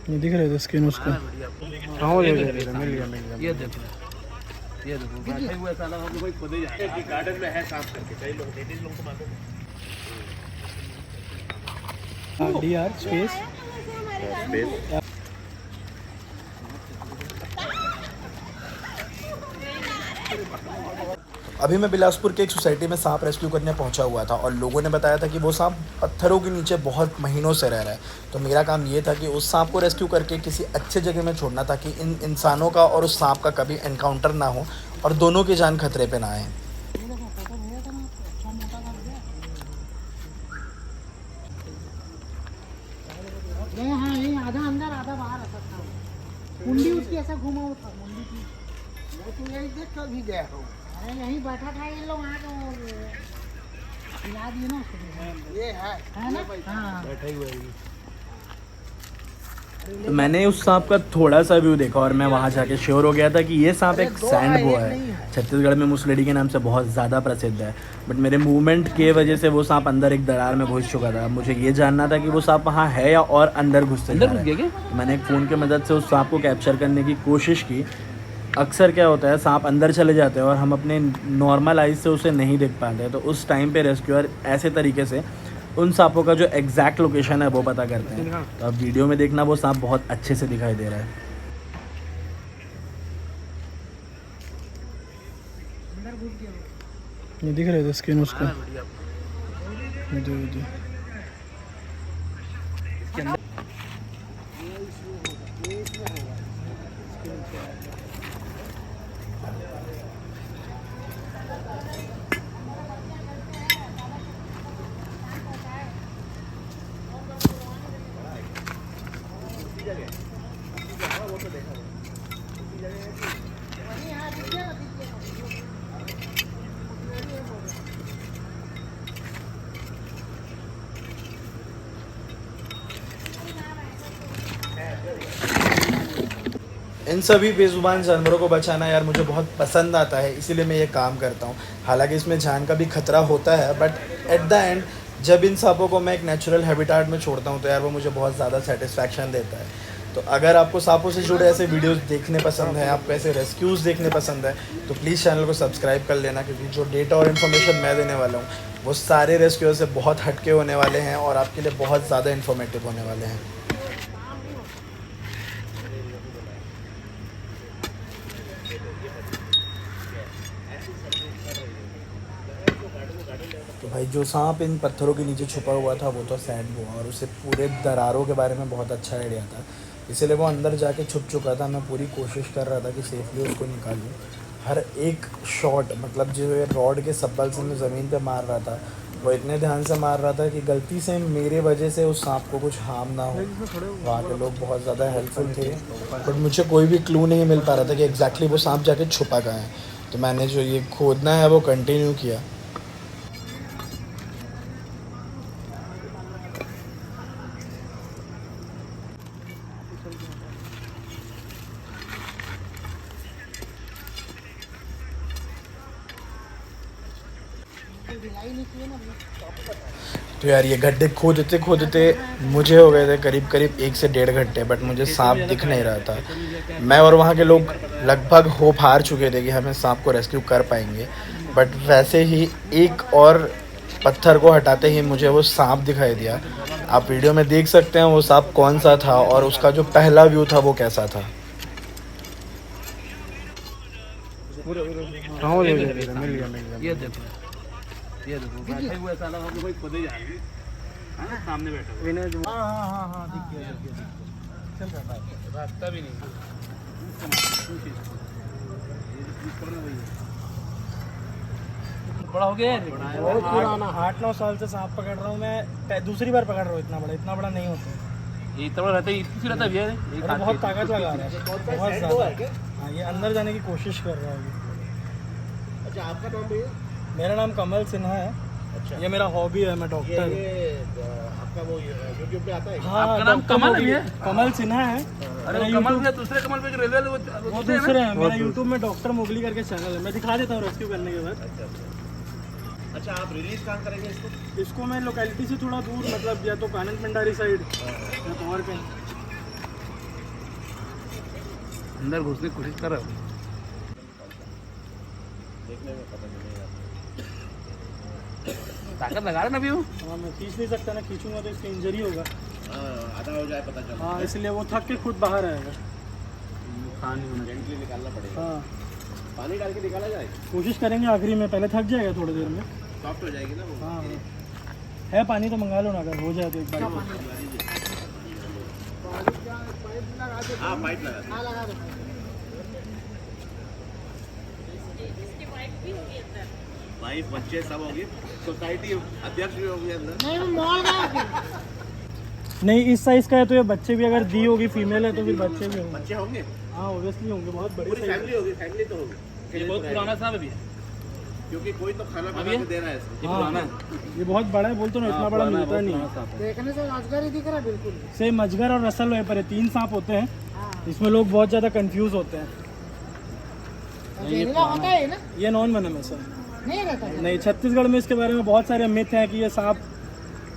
ये दिख रहे थे स्किन उसको। हाँ वो मिल गया ये देखो बैठे हुए साला हम कोई खुद ही जाए कि गार्डन में है साफ करके कई लोग लेडीज लोग को मालूम है। डीआर स्पेस अभी मैं बिलासपुर के एक सोसाइटी में सांप रेस्क्यू करने पहुंचा हुआ था और लोगों ने बताया था कि वो सांप पत्थरों के नीचे बहुत महीनों से रह रहा है। तो मेरा काम ये था कि उस सांप को रेस्क्यू करके किसी अच्छे जगह में छोड़ना ताकि इन इंसानों का और उस सांप का कभी एनकाउंटर ना हो और दोनों की जान खतरे पे ना आए। हाँ ये आधा अंदर आधा बाहर आता था। मुंडी उसकी ऐसा घुमा हुआ था मुंडी की। वो तो यही देख कर भी गया हो। अरे यहीं बैठा था ये लोग आके खिला दिए ना उसको। ये है ना? हाँ बैठे हुए हैं। तो मैंने उस सांप का थोड़ा सा व्यू देखा और मैं वहाँ जाके श्योर हो गया था कि ये सांप एक सैंड बोआ है। छत्तीसगढ़ में मुसलेडी के नाम से बहुत ज़्यादा प्रसिद्ध है, बट मेरे मूवमेंट के वजह से वो सांप अंदर एक दरार में घुस चुका था। मुझे ये जानना था कि वो सांप वहाँ है या और अंदर घुस गया क्या? मैंने एक फ़ोन की मदद से उस सांप को कैप्चर करने की कोशिश की। अक्सर क्या होता है, सांप अंदर चले जाते हैं और हम अपने नॉर्मल आइज से उसे नहीं देख पाते, तो उस टाइम पे रेस्क्यूअर ऐसे तरीके से उन सांपों का जो एग्जैक्ट लोकेशन है वो पता करते हैं। तो अब वीडियो में देखना, वो सांप बहुत अच्छे से दिखाई दे रहा है। ये दिख रहे थे स्किन उसको। इन सभी बेजुबान जानवरों को बचाना यार मुझे बहुत पसंद आता है, इसीलिए मैं ये काम करता हूँ। हालांकि इसमें जान का भी खतरा होता है, बट एट द एंड जब इन सांपों को मैं एक नेचुरल हैबिटेट में छोड़ता हूँ तो यार वो मुझे बहुत ज़्यादा सेटिस्फैक्शन देता है। तो अगर आपको सांपों से जुड़े ऐसे वीडियोस देखने पसंद हैं, आपको ऐसे रेस्क्यूज़ देखने पसंद है, तो प्लीज़ चैनल को सब्सक्राइब कर लेना, क्योंकि जो डेटा और इन्फॉर्मेशन मैं देने वाला हूँ वो सारे रेस्क्यूअर से बहुत हटके होने वाले हैं और आपके लिए बहुत ज़्यादा इन्फॉर्मेटिव होने वाले हैं। तो भाई जो सांप इन पत्थरों के नीचे छुपा हुआ था वो तो सैंड बोआ, और उसे पूरे दरारों के बारे में बहुत अच्छा आइडिया था, इसीलिए वो अंदर जाके छुप चुका था। मैं पूरी कोशिश कर रहा था कि सेफली उसको निकालूं। हर एक शॉट, मतलब जो ये रॉड के सब्बल से मैं ज़मीन पे मार रहा था, वो इतने ध्यान से मार रहा था कि गलती से मेरे वजह से उस सांप को कुछ हार्म ना हो। वहाँ के लोग बहुत ज़्यादा हेल्पफुल थे, बट मुझे कोई भी क्लू नहीं मिल पा रहा था कि एग्जैक्टली वो सांप जाके छुपा कहाँ है। तो मैंने जो ये खोदना है वो कंटिन्यू किया। तो यार ये गड्ढे खोदते मुझे हो गए थे करीब 1 से 1.5 घंटे, बट मुझे सांप दिख नहीं रहा था। मैं और वहाँ के लोग लगभग होप हार चुके थे कि हम इस सांप को रेस्क्यू कर पाएंगे, बट वैसे ही एक और पत्थर को हटाते ही मुझे वो सांप दिखाई दिया। आप वीडियो में देख सकते हैं वो सांप कौन सा था और उसका जो पहला व्यू था वो कैसा था। हाँ वो मिल गया। ये देखो बैठे हुए साला हम कोई खुद ही जाएंगे सामने बैठा हुआ। हाँ दिख गया। चल रहा है, रास्ता भी नहीं बड़ा हो गया है, बहुत पुराना। 8-9 साल से सांप पकड़ रहा हूँ मैं, दूसरी बार पकड़ रहा हूँ। इतना बड़ा नहीं होता ये इतना बड़ा रहता है, इतनी रहता है भैया, बहुत ताकत लगा रहा है, बहुत ज़्यादा। हाँ ये अंदर जाने की कोशिश कर रहा है। अच्छा आपका नाम भैया? मेरा नाम कमल सिन्हा है। अच्छा। ये मेरा हॉबी है, मैं डॉक्टर। आपका वो यूट्यूब पे आता है? हाँ, आपका नाम कमल है? कमल सिन्हा है। अरे कमल में दूसरे कमल पे रेलवे वो दूसरे हैं। मेरा यूट्यूब में डॉक्टर मोगली करके चैनल है, मैं दिखा देता हूँ रेस्क्यू करने के बाद। अच्छा आप रिलीज कहाँ करेंगे इसको? इसको मैं लोकेलिटी से थोड़ा दूर, मतलब या तो कानन पिंडारी साइड या तो और कहीं। अंदर घुसने की कोशिश कर रहा हूँ। ताकत लगा रहा ना अभी वो। हाँ मैं खींच नहीं सकता ना, खींचूंगा तो इसकी इंजरी होगा। आधा हो जाए पता चला। हाँ इसलिए वो थक के खुद बाहर आएगा। जेंटली निकालना पड़ेगा। हाँ पानी डाल के निकाला जाए, कोशिश करेंगे आखिरी में, पहले थक जाएगा थोड़ी देर में। सॉफ्ट हो जाएगी ना वो। हाँ है पानी तो मंगा लो ना, अगर हो जाए तो एक बार। हाँ पाइप लगा दो। हाँ लगा दो। वाइफ बच्चे सब होगी, सोसाइटी अध्यक्ष भी होगी अंदर। नहीं वो मॉल गया फिर। नहीं इस साइज का है तो ये बच्चे भी, अगर दी होगी फीमेल है तो फिर बच्चे भी होंगे। बच्चे होंगे, हाँ ऑब्वियसली होंगे, बहुत बड़ी पूरी size है। फैमिली होगी, फैमिली तो होगी। ये बहुत पुराना साहब अभी है। क्योंकि कोई तो खाना बना के दे रहा है इसको। हाँ ये बहुत बड़ा है, बोलते ना इतना बड़ा मिलता नहीं है। देखने से अजगर ही दिख रहा है बिल्कुल। सेम अजगर और रसल वाइपर है, 3 सांप होते हैं। हाँ इसमें लोग बहुत ज़्यादा कंफ्यूज होते हैं। जहरीला होता है ना? ये नॉन वेनमस है। नहीं रहता है। नहीं, छत्तीसगढ़ में इसके बारे में बहुत सारे मिथ हैं कि ये सांप,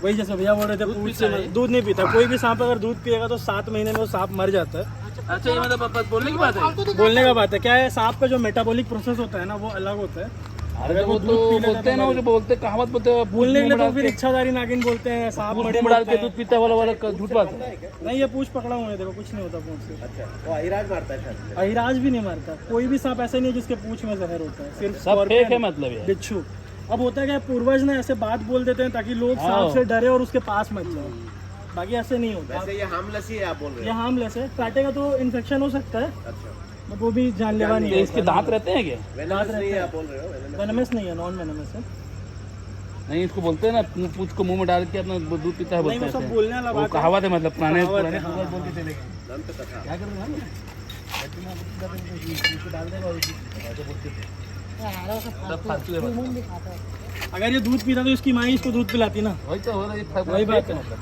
वही जैसे भैया बोल रहे थे, पूछ से दूध नहीं पीता। कोई भी सांप अगर दूध पिएगा तो 7 महीने में वो सांप मर जाता है। अच्छा ये मतलब बोलने की बात है। फालतू दिखा- बोलने का बात है, क्या है, सांप का जो मेटाबॉलिक प्रोसेस होता है ना वो अलग होता है। अरे वो तो बोलते हैं ना, वो जो बोलते कहावत बोलते हैं, बोलने के लिए तो फिर इच्छाधारी नागिन बोलते हैं, सांप बड़े मुंह डाल के दूध पीता वाला वाला झूठ बात है। नहीं ये पूछ पकड़ा हुआ है, देखो कुछ नहीं होता पूछ से। अच्छा वो अहिराज मारता है शायद। अहिराज भी नहीं मारता, कोई भी सांप ऐसा नहीं है जिसके पूछ में जहर होता है, सिर्फ सब फेक है मतलब ये। बिच्छू। अब होता है क्या, पूर्वज ना ऐसे बात बोल देते हैं ताकि लोग सांप से डरे और उसके पास मत जाए, बाकी ऐसे नहीं होता। वैसे ये हार्मलेस ही है आप बोल रहे ये हार्मलेस है, काटेगा तो इन्फेक्शन हो सकता है, हो। अच्छा बट वो भी जानलेवा नहीं है। इसके दांत रहते हैं क्या? वेनमस नहीं है आप बोल रहे हो। venomous। वेनमस नहीं है, नॉन वेनमस है। नहीं इसको बोलते हैं ना, पूछ को मुंह में डाल के अपना दूध पीता है नहीं बोलते वो सब हैं। बोलने वाला वो बात है। कहावत है मतलब, पुराने कहावत है, पुराने हाँ, पूर्वज हाँ, बोल के चले गए। दंत कथा। क्या करेंगे हम? डाल देगा और अरे वो सब सब फालतू है बस। मुंह दिखाता है। अगर ये दूध पीता तो इसकी माँ ही इसको दूध पिलाती ना। वही तो हो रहा है, वही बात है। मतलब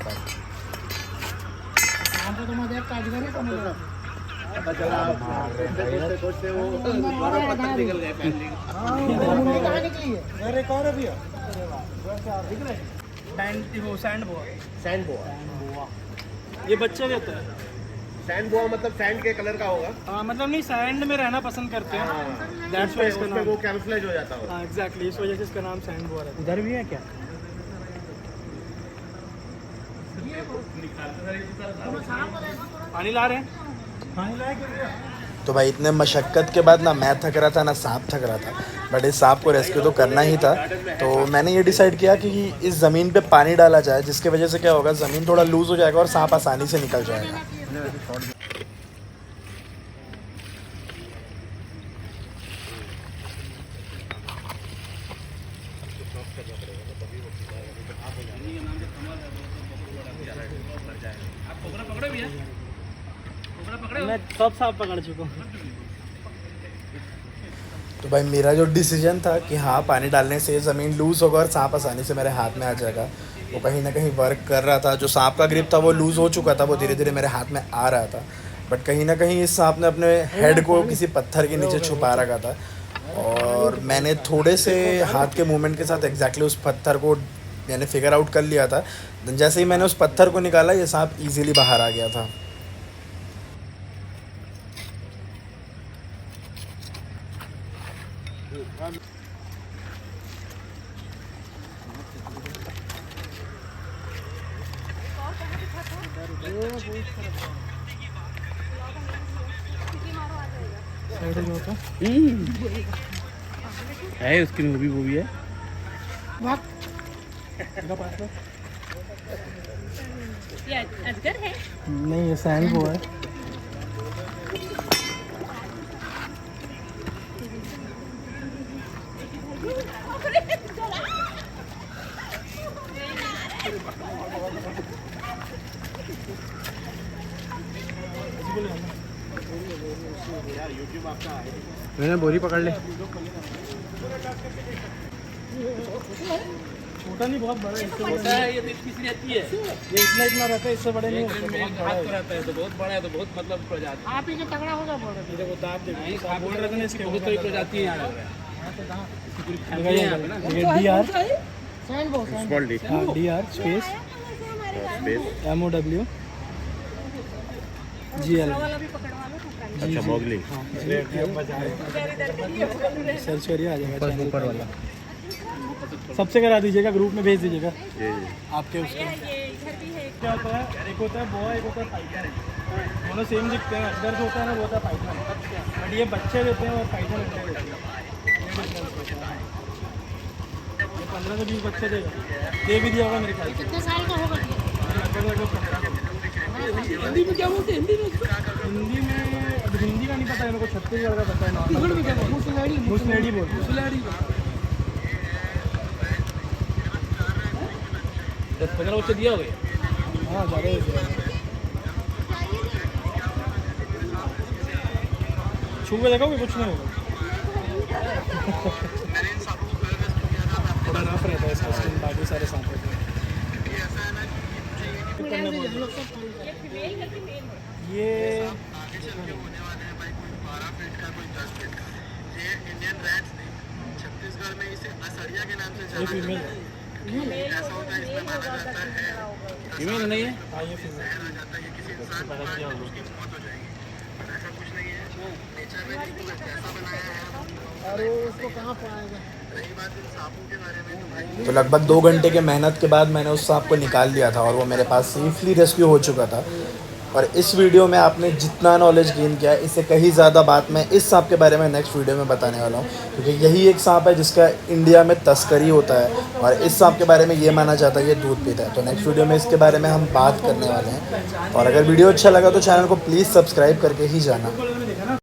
यहाँ पे तो मैं देख के अजगर ही समझ रहा हूँ। पता चला सोचते वो बारह पत्थर निकल गए फैमिली। मुंडी कहाँ निकली है? अरे एक और है भैया, वो सैंड बोआ। सैंड बोआ। ये बच्चे रहते हैं। सैंड बोआ मतलब सैंड के कलर का होगा। हाँ मतलब नहीं, सैंड में रहना पसंद करते हैं, दैट्स व्हाई इसका उसमें नाम। वो कैमोफ्लेज हो जाता होगा। हाँ एग्जैक्टली, इस वजह से इसका नाम सैंड बोआ है। उधर भी है क्या? पानी ला रहे हैं, पानी लाए क्या? तो भाई इतने मशक्क़त के बाद ना मैं थक रहा था ना सांप थक रहा था, बट इस सांप को रेस्क्यू तो करना ही था। तो मैंने ये डिसाइड किया कि इस ज़मीन पे पानी डाला जाए, जिसकी वजह से क्या होगा, ज़मीन थोड़ा लूज़ हो जाएगा और सांप आसानी से निकल जाएगा। मैं सब सांप पकड़ चुका हूँ। तो भाई मेरा जो डिसीजन था कि हाँ पानी डालने से ज़मीन लूज़ होगा और सांप आसानी से मेरे हाथ में आ जाएगा, वो कहीं ना कहीं वर्क कर रहा था। जो सांप का ग्रिप था वो लूज़ हो चुका था, वो धीरे धीरे मेरे हाथ में आ रहा था, बट कहीं ना कहीं इस सांप ने अपने हेड को किसी पत्थर के नीचे छुपा रखा था। और मैंने थोड़े से हाथ के मूवमेंट के साथ एग्जैक्टली उस पत्थर को मैंने फिगर आउट कर लिया था। जैसे ही मैंने उस पत्थर को निकाला, ये सांप ईजिली बाहर आ गया था। है उसकी मूवी वो भी है। ये अजगर है। नहीं ये सैंड बोआ है। मैंने बोरी पकड़ ले। छोटा नहीं, बहुत बड़ा है, इससे बड़ा होता है ये किसी रहती है, ये इतना रहता है, इससे बड़े नहीं होते, में बहुत एक बड़ा हाथ है। का रहता है, तो बहुत बड़ा है, तो बहुत मतलब प्रजाति। आप ही के तगड़ा होगा बोल रहे ये देखो दांत देखो, नहीं, आप बोल रहे थे ना इसके बहुत सारी प्रजाति यहाँ लग रहा है। DR सैंड वो small D DR space MOW GL अच्छा मोगली सर्च करिए आ जाएगा ऊपर वाला सबसे करा दीजिएगा ग्रुप में भेज दीजिएगा जी आपके उसके ये इधर भी है क्या होता है एक होता है बॉय एक होता है पाइथन दोनों सेम दिखते हैं अदर जो होता है ना वो होता है पाइथन बट ये बच्चे देते हैं और पाइथन अंडे देते हैं ये 15 से 20 बच्चे देगा दे भी दिया होगा मेरे ख्याल से कितने साल का होगा ये? लगभग 15 हिंदी में क्या बोलते हैं हिंदी में अब हिंदी का नहीं पता है मेरे को छत्तीसगढ़ का पता है मुसलड़ी मुसलेड़ी बोलते हैं 10-15 बच्चे दिया हो गए हाँ ज़्यादा ही है। छू के देखोगे कुछ नहीं होगा थोड़ा रफ रहता है इसका स्किन बाकी सारे सांप होते हैं ये फीमेल है फीमेल नहीं है हाँ ये फीमेल अरे उसको कहाँ पाएगा? तो लगभग 2 घंटे के मेहनत के बाद मैंने उस सांप को निकाल लिया था और वो मेरे पास सेफली रेस्क्यू हो चुका था। और इस वीडियो में आपने जितना नॉलेज गेन किया है इससे कहीं ज़्यादा बात मैं इस सांप के बारे में नेक्स्ट वीडियो में बताने वाला हूँ, क्योंकि यही एक सांप है जिसका इंडिया में तस्करी होता है और इस सांप के बारे में ये माना जाता है ये दूध पीता है। तो नेक्स्ट वीडियो में इसके बारे में हम बात करने वाले हैं। और अगर वीडियो अच्छा लगा तो चैनल को प्लीज़ सब्सक्राइब करके ही जाना।